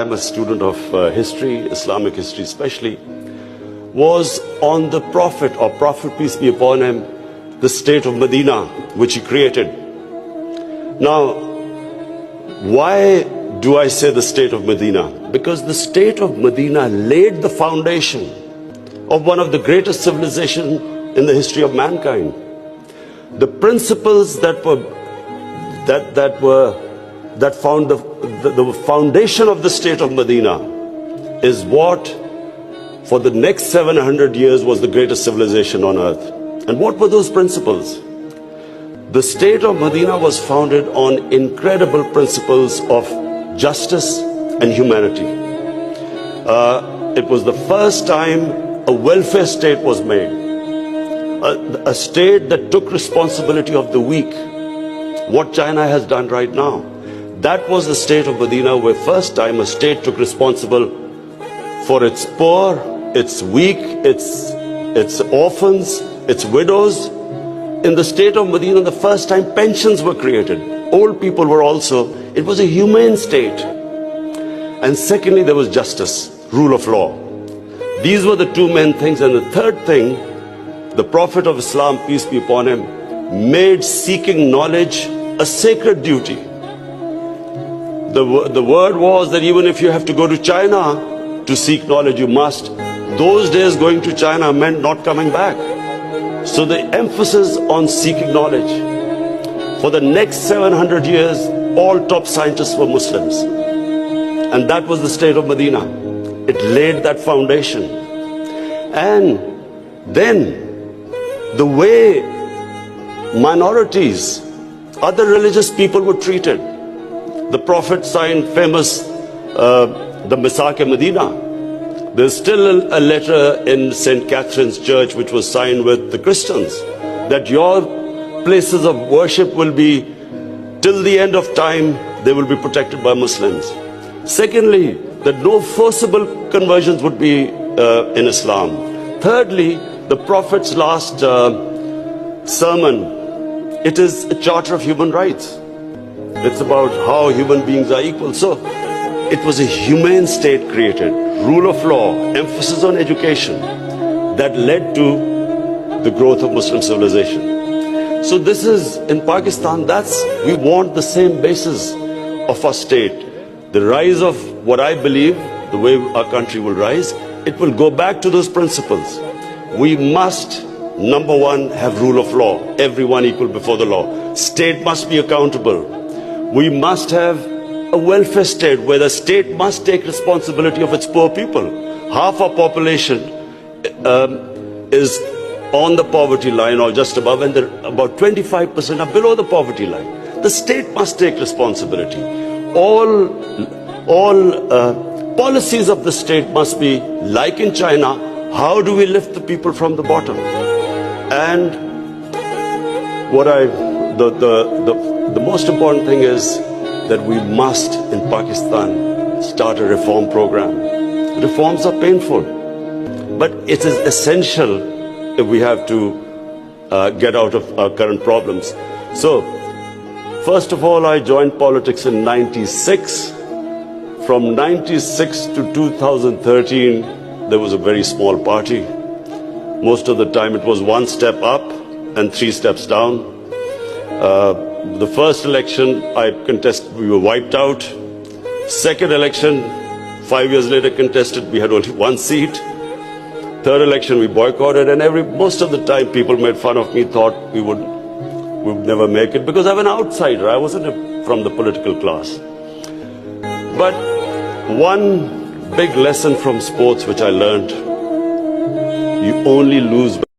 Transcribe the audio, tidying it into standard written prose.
I'm a student of history, Islamic history especially, was on the Prophet, or Prophet peace be upon him, the state of Medina, which he created. Now, why do I say the state of Medina? Because the state of Medina laid the foundation of one of the greatest civilizations in the history of mankind. The principles that found the foundation of the state of Medina is what for the next 700 years was the greatest civilization on earth. And what were those principles? The state of Medina was founded on incredible principles of justice and humanity. It was the first time a welfare state was made, a state that took responsibility of the weak, what China has done right now. That was the state of Medina, where first time a state took responsible for its poor, its weak, its orphans, its widows. In the state of Medina, the first time pensions were created. Old people were also, it was a humane state. And secondly, there was justice, rule of law. These were the two main things. And the third thing, the Prophet of Islam, peace be upon him, made seeking knowledge a sacred duty. The word was that even if you have to go to China to seek knowledge, you must. Those days going to China meant not coming back. So the emphasis on seeking knowledge. For the next 700 years, all top scientists were Muslims. And that was the state of Medina. It laid that foundation. And then the way minorities, other religious people were treated. The Prophet signed famous, the Misaq-e-Medina. There's still a letter in St. Catherine's Church which was signed with the Christians, that your places of worship will be, till the end of time, they will be protected by Muslims. Secondly, that no forcible conversions would be in Islam. Thirdly, the Prophet's last sermon, it is a charter of human rights. It's about how human beings are equal. So it was a humane state created, rule of law, emphasis on education, that led to the growth of Muslim civilization. So this is, in Pakistan, we want the same basis of our state. The rise of what I believe, the way our country will rise, it will go back to those principles. We must, number one, have rule of law, everyone equal before the law. State must be accountable. We must have a welfare state where the state must take responsibility of its poor people. Half our population is on the poverty line or just above, and about 25% are below the poverty line. The state must take responsibility. All policies of the state must be like in China. How do we lift the people from the bottom? And the most important thing is that we must, in Pakistan, start a reform program. Reforms are painful, but it is essential if we have to get out of our current problems. So, first of all, I joined politics in '96. From '96 to 2013, there was a very small party. Most of the time it was one step up and three steps down. The first election I contested, we were wiped out. Second election, 5 years later contested, we had only one seat. Third election we boycotted, and most of the time people made fun of me, thought we would never make it, because I'm an outsider. I wasn't from the political class. But one big lesson from sports which I learned, you only lose